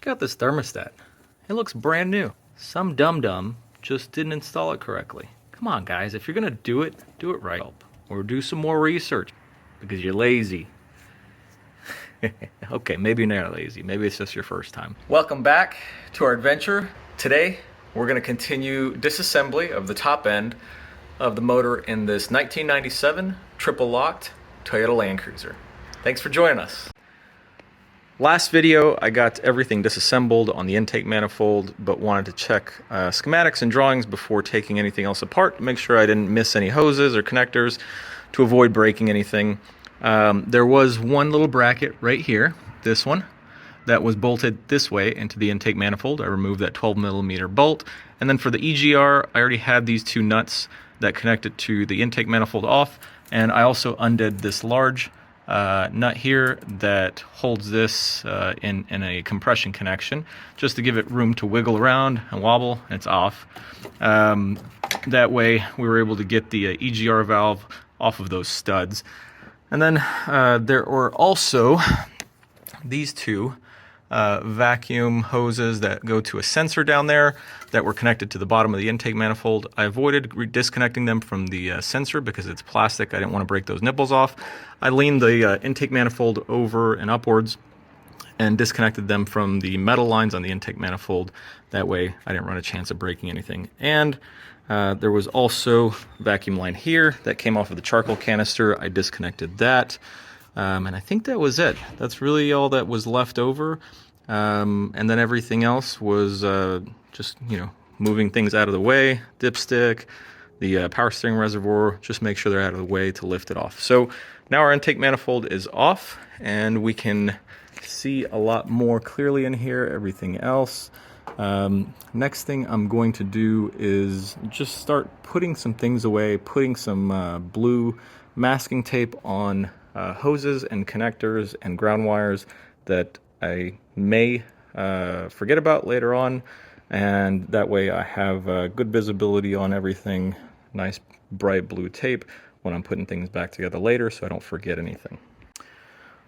Check out this thermostat. It looks brand new. Some dum-dum just didn't install it correctly. Come on, guys, if you're gonna do it right. Or do some more research because you're lazy. Okay, maybe you're not lazy. Maybe it's just your first time. Welcome back to our adventure. Today, we're gonna continue disassembly of the top end of the motor in this 1997 triple locked Toyota Land Cruiser. Thanks for joining us. Last video, I got everything disassembled on the intake manifold, but wanted to check schematics and drawings before taking anything else apart to make sure I didn't miss any hoses or connectors to avoid breaking anything. There was one little bracket right here, this one, that was bolted this way into the intake manifold. I removed that 12mm bolt. And then for the EGR, I already had these two nuts that connected to the intake manifold off, and I also undid this large nut here that holds this in a compression connection, just to give it room to wiggle around and wobble, and it's off. That way we were able to get the EGR valve off of those studs. And then there were also these two vacuum hoses that go to a sensor down there that were connected to the bottom of the intake manifold. I avoided disconnecting them from the sensor because it's plastic. I didn't want to break those nipples off. I leaned the intake manifold over and upwards and disconnected them from the metal lines on the intake manifold. That way I didn't run a chance of breaking anything. And there was also a vacuum line here that came off of the charcoal canister. I disconnected that. And I think that was it. That's really all that was left over. And then everything else was just, moving things out of the way, dipstick, the power steering reservoir, just make sure they're out of the way to lift it off. So now our intake manifold is off and we can see a lot more clearly in here, everything else. Next thing I'm going to do is just start putting some things away, putting some blue masking tape on hoses and connectors and ground wires that I may forget about later on, and that way I have good visibility on everything, nice bright blue tape when I'm putting things back together later so I don't forget anything.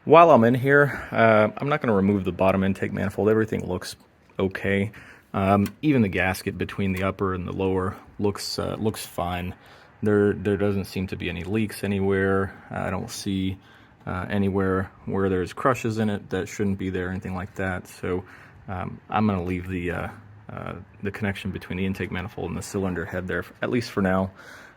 While I'm in here, I'm not going to remove the bottom intake manifold. Everything looks okay. Even the gasket between the upper and the lower looks fine. There doesn't seem to be any leaks anywhere. I don't see anywhere where there's crushes in it that shouldn't be there, anything like that. So I'm going to leave the connection between the intake manifold and the cylinder head there, at least for now.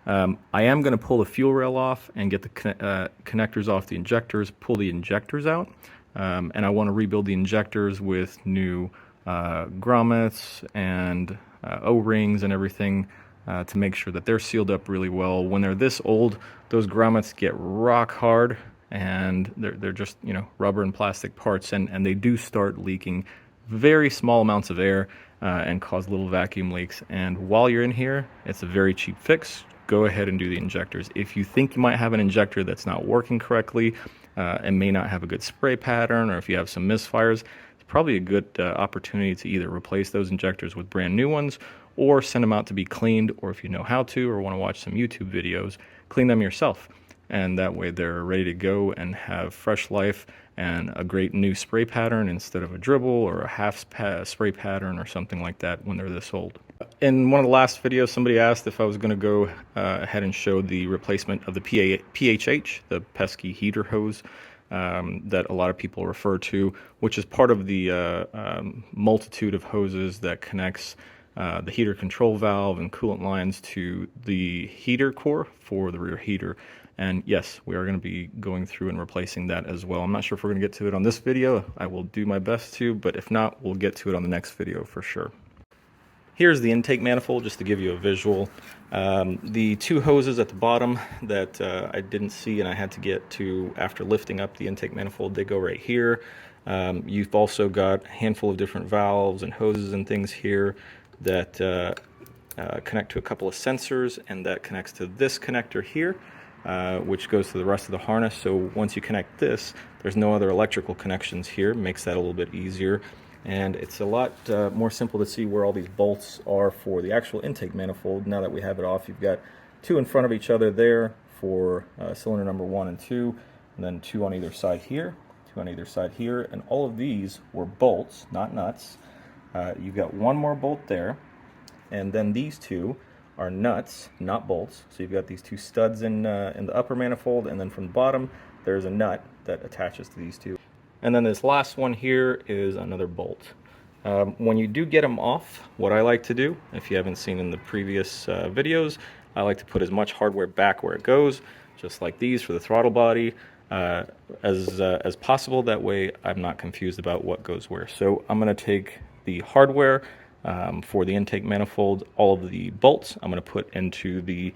I am going to pull the fuel rail off and get the connectors off the injectors, pull the injectors out, and I want to rebuild the injectors with new grommets and O-rings and everything to make sure that they're sealed up really well. When they're this old, those grommets get rock hard and they're just, rubber and plastic parts, and they do start leaking very small amounts of air and cause little vacuum leaks. And while you're in here, it's a very cheap fix. Go ahead and do the injectors. If you think you might have an injector that's not working correctly and may not have a good spray pattern, or if you have some misfires, it's probably a good opportunity to either replace those injectors with brand new ones or send them out to be cleaned, or if you know how to or want to watch some YouTube videos, clean them yourself. And that way they're ready to go and have fresh life and a great new spray pattern instead of a dribble or a half spray pattern or something like that when they're this old. In one of the last videos, somebody asked if I was going to go ahead and show the replacement of the PHH, the pesky heater hose that a lot of people refer to, which is part of the multitude of hoses that connects the heater control valve and coolant lines to the heater core for the rear heater. And yes, we are going to be going through and replacing that as well. I'm not sure if we're going to get to it on this video. I will do my best to, but if not, we'll get to it on the next video for sure. Here's the intake manifold, just to give you a visual. The two hoses at the bottom that I didn't see and I had to get to after lifting up the intake manifold, they go right here. You've also got a handful of different valves and hoses and things here that connect to a couple of sensors, and that connects to this connector here, which goes to the rest of the harness. So once you connect this, there's no other electrical connections here. Makes that a little bit easier. And it's a lot more simple to see where all these bolts are for the actual intake manifold. Now that we have it off, you've got two in front of each other there for cylinder number 1 and 2, and then two on either side here. two on either side here, and all of these were bolts, not nuts. You've got one more bolt there, and then these two are nuts, not bolts. So you've got these two studs in the upper manifold, and then from the bottom there's a nut that attaches to these two. And then this last one here is another bolt. When you do get them off, what I like to do, if you haven't seen in the previous videos, I like to put as much hardware back where it goes, just like these for the throttle body, as possible. That way I'm not confused about what goes where. So I'm going to take the hardware for the intake manifold, all of the bolts I'm going to put into the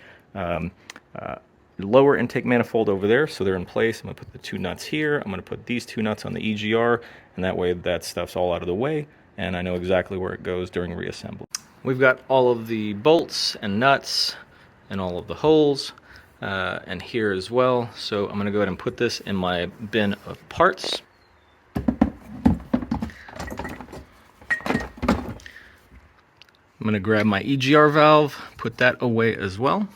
lower intake manifold over there, so they're in place. I'm going to put the two nuts here. I'm going to put these two nuts on the EGR, and that way that stuff's all out of the way, and I know exactly where it goes during reassembly. We've got all of the bolts and nuts and all of the holes and here as well. So I'm going to go ahead and put this in my bin of parts. I'm going to grab my EGR valve, put that away as well.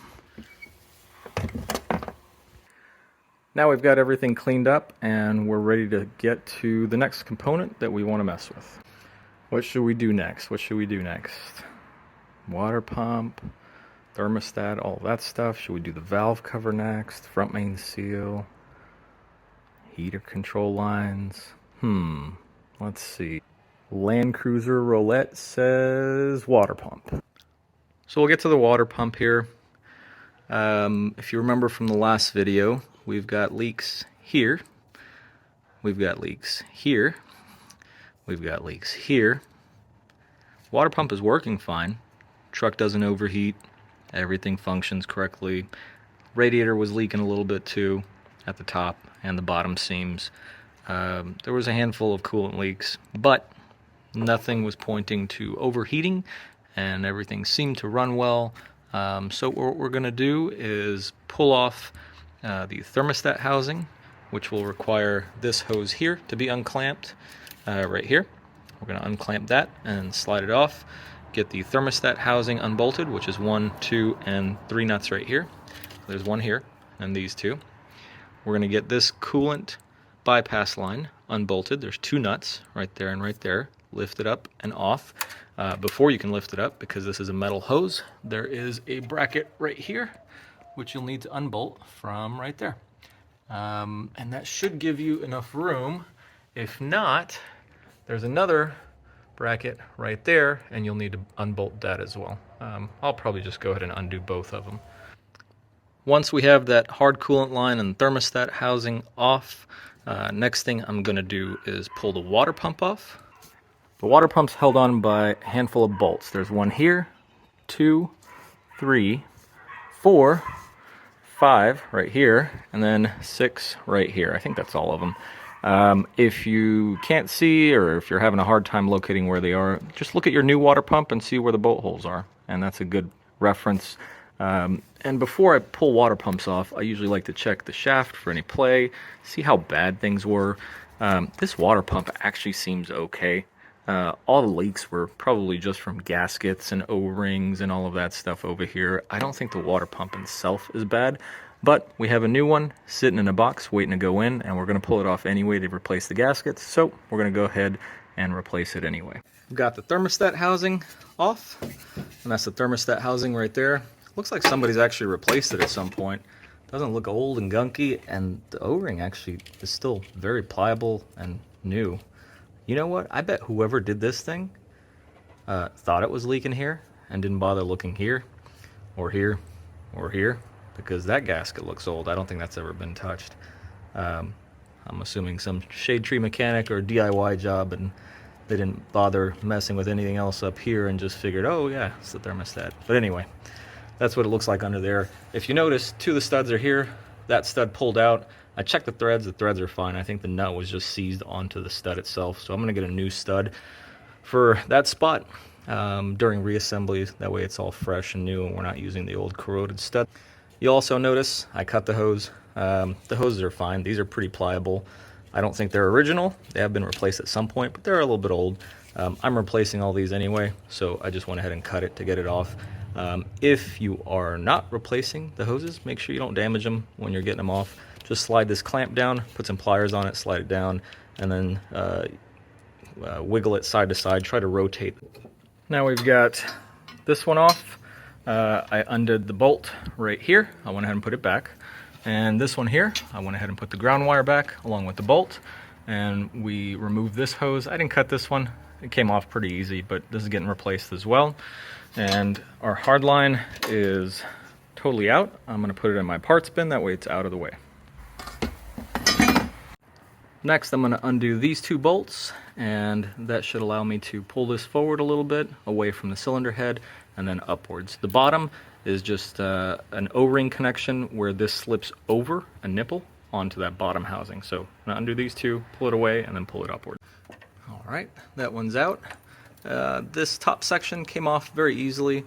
Now we've got everything cleaned up and we're ready to get to the next component that we want to mess with. What should we do next? What should we do next? Water pump, thermostat, all that stuff. Should we do the valve cover next? Front main seal, heater control lines. Let's see. Land Cruiser Roulette says water pump. So we'll get to the water pump here. If you remember from the last video, we've got leaks here. We've got leaks here. We've got leaks here. Water pump is working fine. Truck doesn't overheat. Everything functions correctly. Radiator was leaking a little bit too at the top and the bottom seams. There was a handful of coolant leaks, but nothing was pointing to overheating, and everything seemed to run well. So what we're going to do is pull off the thermostat housing, which will require this hose here to be unclamped right here. We're going to unclamp that and slide it off. Get the thermostat housing unbolted, which is 1, 2, and 3 nuts right here. There's one here and these two. We're going to get this coolant bypass line unbolted. There's 2 nuts right there and right there. Lift it up and off. Before you can lift it up, because this is a metal hose, there is a bracket right here, which you'll need to unbolt from right there. And that should give you enough room. If not, there's another bracket right there, and you'll need to unbolt that as well. I'll probably just go ahead and undo both of them. Once we have that hard coolant line and thermostat housing off, next thing I'm going to do is pull the water pump off. The water pump's held on by a handful of bolts. There's one here, 2, 3, 4, 5 right here, and then 6 right here. I think that's all of them. If you can't see, or if you're having a hard time locating where they are, just look at your new water pump and see where the bolt holes are, and that's a good reference. And before I pull water pumps off, I usually like to check the shaft for any play, see how bad things were. This water pump actually seems okay. All the leaks were probably just from gaskets and O-rings and all of that stuff over here. I don't think the water pump itself is bad, but we have a new one sitting in a box waiting to go in, and we're going to pull it off anyway to replace the gaskets, so we're going to go ahead and replace it anyway. We've got the thermostat housing off, and that's the thermostat housing right there. Looks like somebody's actually replaced it at some point. Doesn't look old and gunky, and the O-ring actually is still very pliable and new. You know what? I bet whoever did this thing thought it was leaking here and didn't bother looking here or here or here, because that gasket looks old. I don't think that's ever been touched. I'm assuming some shade tree mechanic or DIY job, and they didn't bother messing with anything else up here and just figured, oh yeah, it's the thermostat. But anyway, that's what it looks like under there. If you notice, 2 of the studs are here. That stud pulled out. I checked the threads are fine. I think the nut was just seized onto the stud itself, so I'm going to get a new stud for that spot during reassembly. That way it's all fresh and new and we're not using the old corroded stud. You'll also notice I cut the hose. The hoses are fine. These are pretty pliable. I don't think they're original. They have been replaced at some point, but they're a little bit old. I'm replacing all these anyway, so I just went ahead and cut it to get it off. If you are not replacing the hoses, make sure you don't damage them when you're getting them off. Just slide this clamp down, put some pliers on it, slide it down, and then wiggle it side to side, try to rotate. Now we've got this one off. I undid the bolt right here. I went ahead and put it back. And this one here, I went ahead and put the ground wire back along with the bolt. And we removed this hose. I didn't cut this one. It came off pretty easy, but this is getting replaced as well. And our hard line is totally out. I'm gonna put it in my parts bin, that way it's out of the way. Next, I'm gonna undo these two bolts, and that should allow me to pull this forward a little bit away from the cylinder head and then upwards. The bottom is just an O-ring connection where this slips over a nipple onto that bottom housing. So I'm gonna undo these two, pull it away, and then pull it upward. All right, that one's out. This top section came off very easily.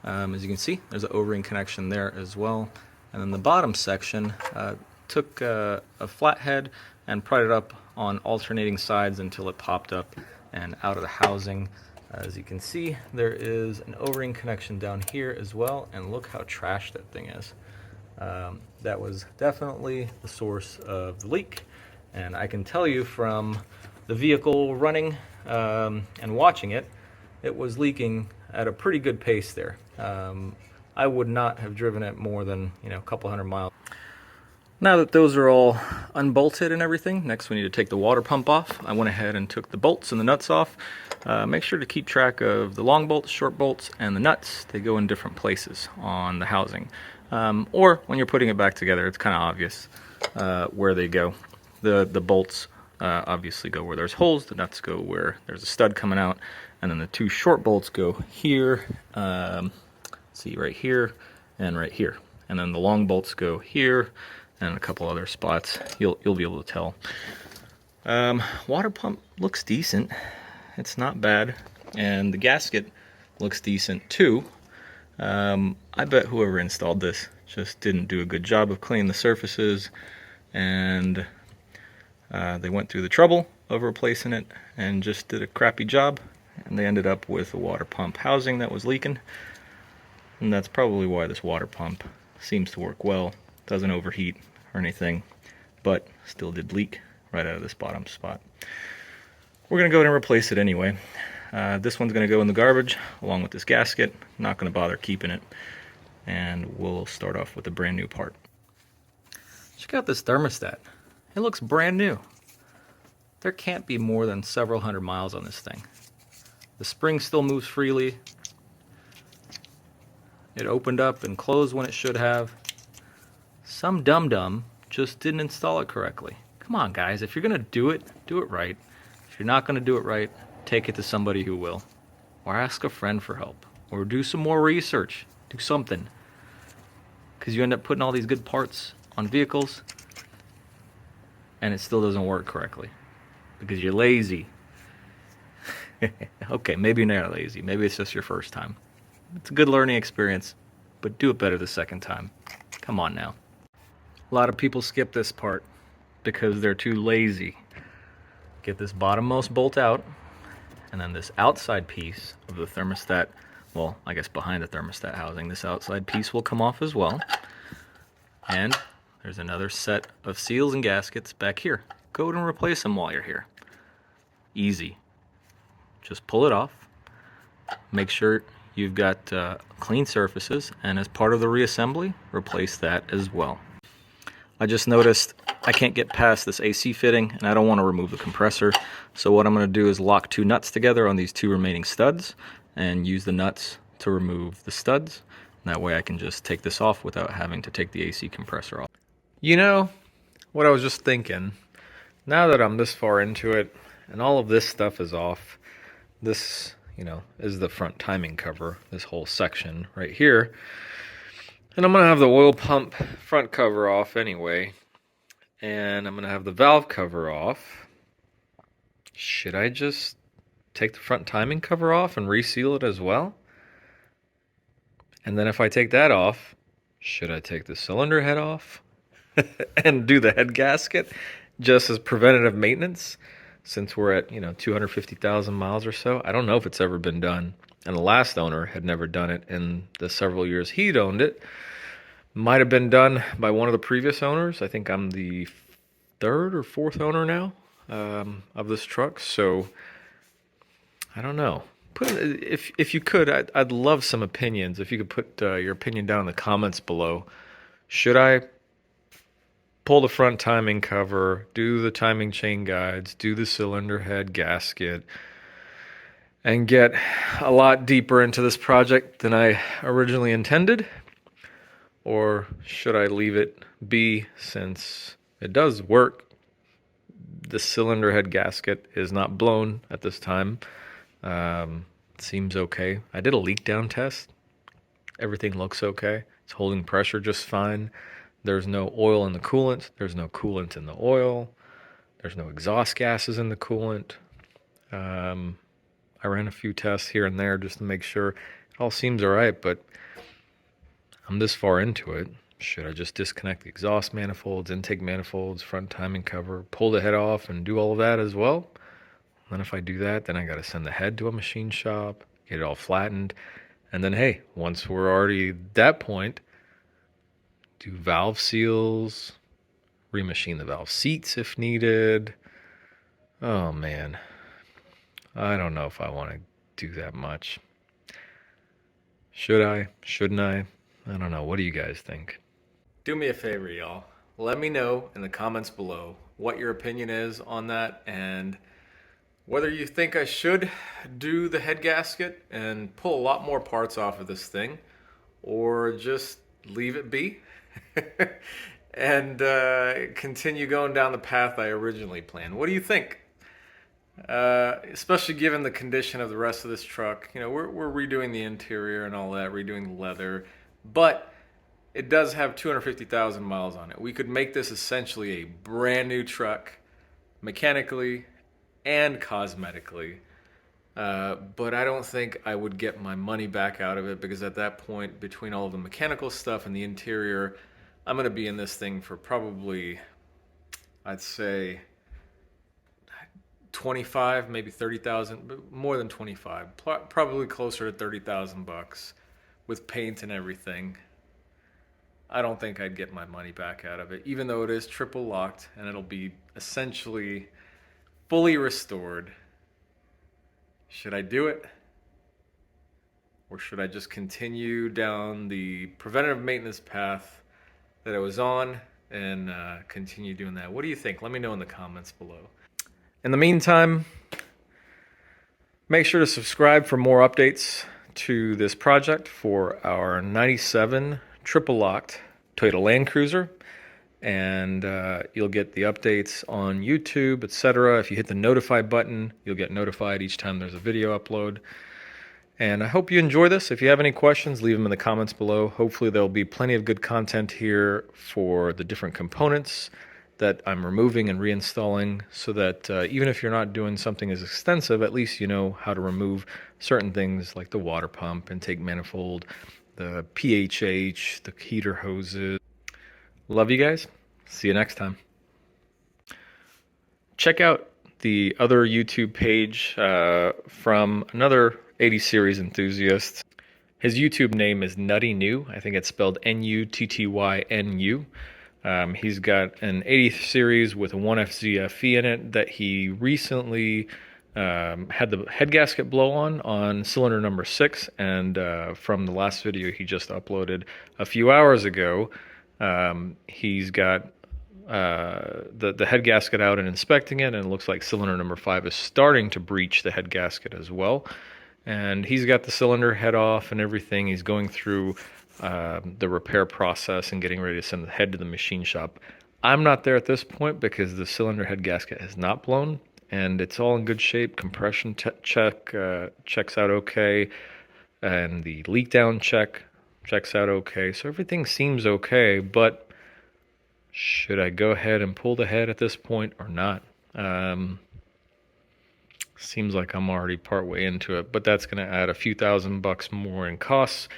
As you can see, there's an O-ring connection there as well. And then the bottom section took a flathead and pried it up on alternating sides until it popped up and out of the housing. As you can see, there is an O-ring connection down here as well, and look how trashed that thing is. That was definitely the source of the leak, and I can tell you from the vehicle running and watching it, it was leaking at a pretty good pace there. I would not have driven it more than a couple hundred miles. Now that those are all unbolted and everything, next we need to take the water pump off. I went ahead and took the bolts and the nuts off. Make sure to keep track of the long bolts, short bolts, and the nuts. They go in different places on the housing. Or when you're putting it back together, it's kind of obvious where they go. The bolts obviously go where there's holes, the nuts go where there's a stud coming out, and then the two short bolts go here, see right here and right here. And then the long bolts go here and a couple other spots. You'll be able to tell. Water pump looks decent. It's not bad. And the gasket looks decent too. I bet whoever installed this just didn't do a good job of cleaning the surfaces, and they went through the trouble of replacing it and just did a crappy job, and they ended up with a water pump housing that was leaking. And that's probably why this water pump seems to work well. Doesn't overheat or anything, but still did leak right out of this bottom spot. We're gonna go ahead and replace it anyway. This one's gonna go in the garbage along with this gasket. Not gonna bother keeping it, and we'll start off with a brand new part. Check out this thermostat. It looks brand new. There can't be more than several hundred miles on this thing. The spring still moves freely. It opened up and closed when it should have. Some dum-dum just didn't install it correctly. Come on, guys, if you're gonna do it right. If you're not gonna do it right, take it to somebody who will. Or ask a friend for help. Or do some more research. Do something. Because you end up putting all these good parts on vehicles and it still doesn't work correctly. Because you're lazy. Okay, maybe you're not lazy. Maybe it's just your first time. It's a good learning experience, but do it better the second time. Come on now. A lot of people skip this part because they're too lazy. Get this bottommost bolt out, and then this outside piece of the thermostat, well, I guess behind the thermostat housing, this outside piece will come off as well. And there's another set of seals and gaskets back here. Go ahead and replace them while you're here. Easy. Just pull it off. Make sure you've got clean surfaces, and as part of the reassembly, replace that as well. I just noticed I can't get past this AC fitting, and I don't want to remove the compressor. So what I'm going to do is lock two nuts together on these two remaining studs and use the nuts to remove the studs. And that way I can just take this off without having to take the AC compressor off. You know, what I was just thinking, now that I'm this far into it and all of this stuff is off, this, is the front timing cover, this whole section right here. And I'm going to have the oil pump front cover off anyway. And I'm going to have the valve cover off. Should I just take the front timing cover off and reseal it as well? And then if I take that off, should I take the cylinder head off and do the head gasket just as preventative maintenance? Since we're at, 250,000 miles or so. I don't know if it's ever been done. And the last owner had never done it in the several years he'd owned it. Might have been done by one of the previous owners. I think I'm the third or fourth owner now. of this truck. So I don't know. If you could, I'd love some opinions. If you could put your opinion down in the comments below. Should I pull the front timing cover, do the timing chain guides, do the cylinder head gasket, and get a lot deeper into this project than I originally intended? Or should I leave it be since it does work? The cylinder head gasket is not blown at this time. Seems okay. I did a leak down test. Everything looks okay. It's holding pressure just fine. There's no oil in the coolant. There's no coolant in the oil. There's no exhaust gases in the coolant. I ran a few tests here and there just to make sure it all seems all right, but I'm this far into it. Should I just disconnect the exhaust manifolds, intake manifolds, front timing cover, pull the head off, and do all of that as well? And then if I do that, then I got to send the head to a machine shop, get it all flattened, and then, hey, once we're already at that point, do valve seals, remachine the valve seats if needed. Oh, man. I don't know if I want to do that much. Should I? Shouldn't I? I don't know. What do you guys think? Do me a favor, y'all. Let me know in the comments below what your opinion is on that and whether you think I should do the head gasket and pull a lot more parts off of this thing or just leave it be and continue going down the path I originally planned. What do you think? Especially given the condition of the rest of this truck. You know, we're redoing the interior and all that, redoing the leather, but it does have 250,000 miles on it. We could make this essentially a brand new truck, mechanically and cosmetically. But I don't think I would get my money back out of it because at that point, between all of the mechanical stuff and the interior, I'm going to be in this thing for probably, I'd say, 25, maybe 30,000, but more than 25, probably closer to 30,000 bucks with paint and everything. I don't think I'd get my money back out of it, even though it is triple locked and it'll be essentially fully restored. Should I do it? Or should I just continue down the preventative maintenance path that I was on and continue doing that? What do you think? Let me know in the comments below. In the meantime, make sure to subscribe for more updates to this project for our 97 triple locked Toyota Land Cruiser. And you'll get the updates on YouTube, etc. If you hit the notify button, you'll get notified each time there's a video upload. And I hope you enjoy this. If you have any questions, leave them in the comments below. Hopefully there'll be plenty of good content here for the different components that I'm removing and reinstalling so that even if you're not doing something as extensive, at least you know how to remove certain things like the water pump, intake manifold, the PHH, the heater hoses. Love you guys. See you next time. Check out the other YouTube page from another 80 series enthusiast. His YouTube name is Nutty New. I think it's spelled Nuttynu. He's got an 80 series with a 1FZ FE in it that he recently had the head gasket blow on cylinder number 6, and from the last video he just uploaded a few hours ago, he's got the head gasket out and inspecting it, and it looks like cylinder number 5 is starting to breach the head gasket as well. And he's got the cylinder head off and everything. He's going through the repair process and getting ready to send the head to the machine shop. I'm not there at this point because the cylinder head gasket has not blown and it's all in good shape. Compression checks out okay, and the leak down checks out okay. So everything seems okay, but should I go ahead and pull the head at this point or not? Seems like I'm already partway into it, but that's going to add a few $1,000 more in costs,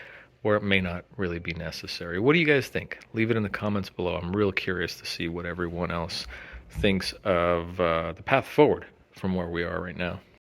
or it may not really be necessary. What do you guys think? Leave it in the comments below. I'm real curious to see what everyone else thinks of the path forward from where we are right now.